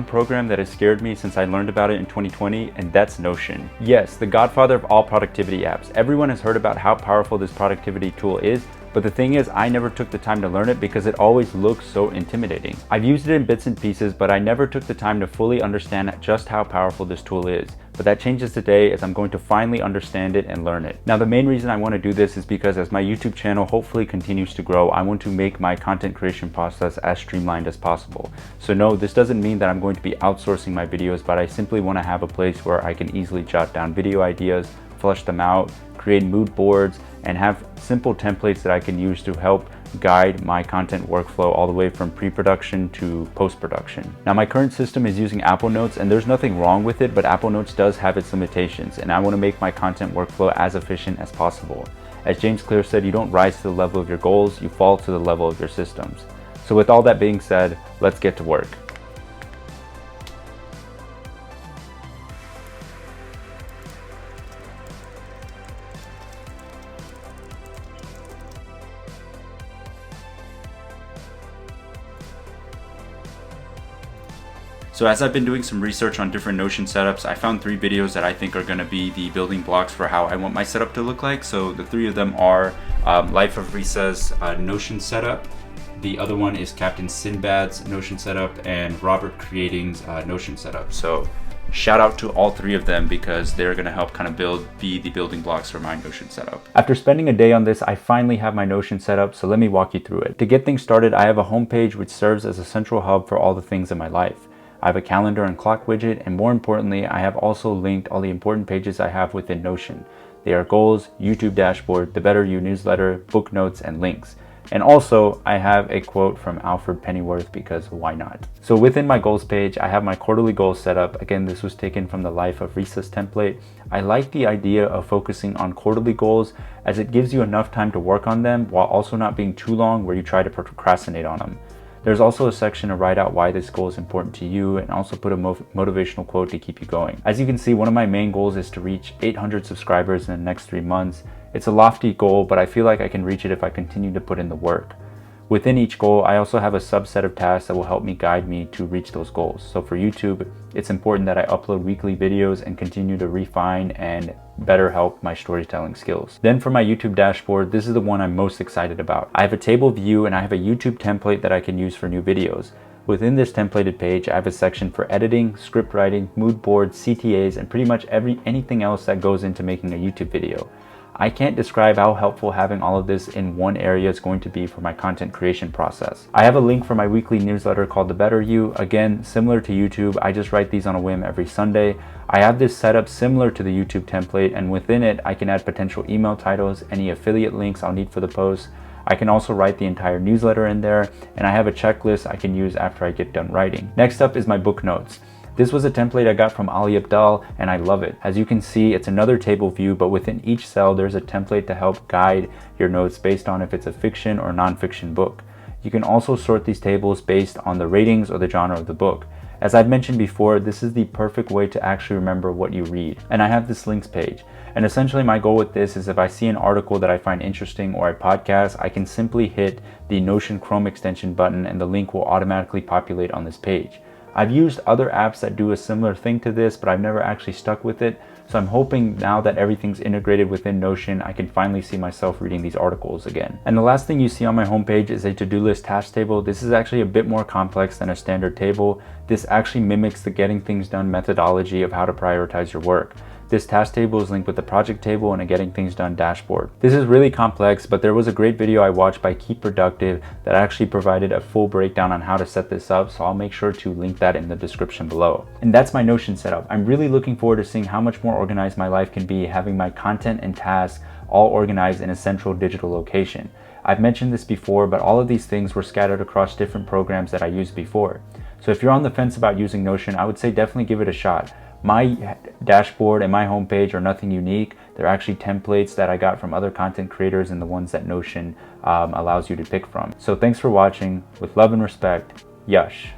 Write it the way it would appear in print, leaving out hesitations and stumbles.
one program that has scared me since I learned about it in 2020, and that's Notion. Yes, the godfather of all productivity apps. Everyone has heard about how powerful this productivity tool is, but the thing is, I never took the time to learn it because it always looks so intimidating. I've used it in bits and pieces, but I never took the time to fully understand just how powerful this tool is. But that changes today as I'm going to finally understand it and learn it. Now, the main reason I want to do this is because as my YouTube channel hopefully continues to grow, I want to make my content creation process as streamlined as possible. So no, this doesn't mean that I'm going to be outsourcing my videos, but I simply want to have a place where I can easily jot down video ideas, flush them out, create mood boards, and have simple templates that I can use to help guide my content workflow all the way from pre-production to post-production. Now, my current system is using Apple Notes, and there's nothing wrong with it, but Apple Notes does have its limitations, and I want to make my content workflow as efficient as possible. As James Clear said, you don't rise to the level of your goals, you fall to the level of your systems. So with all that being said, let's get to work. So as I've been doing some research on different Notion setups, I found 3 videos that I think are going to be the building blocks for how I want my setup to look like. So the 3 of them are Life of Risa's Notion setup. The other one is Captain Sinbad's Notion setup and Robert Creating's Notion setup. So shout out to all 3 of them because they're going to help kind of be the building blocks for my Notion setup. After spending a day on this, I finally have my Notion setup, so let me walk you through it. To get things started, I have a homepage which serves as a central hub for all the things in my life. I have a calendar and clock widget, and more importantly, I have also linked all the important pages I have within Notion. They are goals, YouTube dashboard, the Better You newsletter, book notes, and links. And also, I have a quote from Alfred Pennyworth because why not? So within my goals page, I have my quarterly goals set up. Again, this was taken from the Life of Risa's template. I like the idea of focusing on quarterly goals as it gives you enough time to work on them while also not being too long where you try to procrastinate on them. There's also a section to write out why this goal is important to you and also put a motivational quote to keep you going. As you can see, one of my main goals is to reach 800 subscribers in the next 3 months. It's a lofty goal, but I feel like I can reach it if I continue to put in the work. Within each goal, I also have a subset of tasks that will help me guide me to reach those goals. So for YouTube, it's important that I upload weekly videos and continue to refine and better help my storytelling skills. Then for my YouTube dashboard, this is the one I'm most excited about. I have a table view and I have a YouTube template that I can use for new videos. Within this templated page, I have a section for editing, script writing, mood boards, CTAs, and pretty much anything else that goes into making a YouTube video. I can't describe how helpful having all of this in one area is going to be for my content creation process. I have a link for my weekly newsletter called The Better You. Again, similar to YouTube, I just write these on a whim every Sunday. I have this set up similar to the YouTube template, and within it, I can add potential email titles, any affiliate links I'll need for the post. I can also write the entire newsletter in there, and I have a checklist I can use after I get done writing. Next up is my book notes. This was a template I got from Ali Abdaal, and I love it. As you can see, it's another table view, but within each cell, there's a template to help guide your notes based on if it's a fiction or non-fiction book. You can also sort these tables based on the ratings or the genre of the book. As I've mentioned before, this is the perfect way to actually remember what you read. And I have this links page. And essentially my goal with this is if I see an article that I find interesting or a podcast, I can simply hit the Notion Chrome extension button and the link will automatically populate on this page. I've used other apps that do a similar thing to this, but I've never actually stuck with it. So I'm hoping now that everything's integrated within Notion, I can finally see myself reading these articles again. And the last thing you see on my homepage is a to-do list task table. This is actually a bit more complex than a standard table. This actually mimics the getting things done methodology of how to prioritize your work. This task table is linked with the project table and a getting things done dashboard. This is really complex, but there was a great video I watched by Keep Productive that actually provided a full breakdown on how to set this up, so I'll make sure to link that in the description below. And that's my Notion setup. I'm really looking forward to seeing how much more organized my life can be, having my content and tasks all organized in a central digital location. I've mentioned this before, but all of these things were scattered across different programs that I used before. So if you're on the fence about using Notion, I would say definitely give it a shot. My dashboard and my homepage are nothing unique. They're actually templates that I got from other content creators and the ones that Notion allows you to pick from. So thanks for watching. With love and respect, Yash.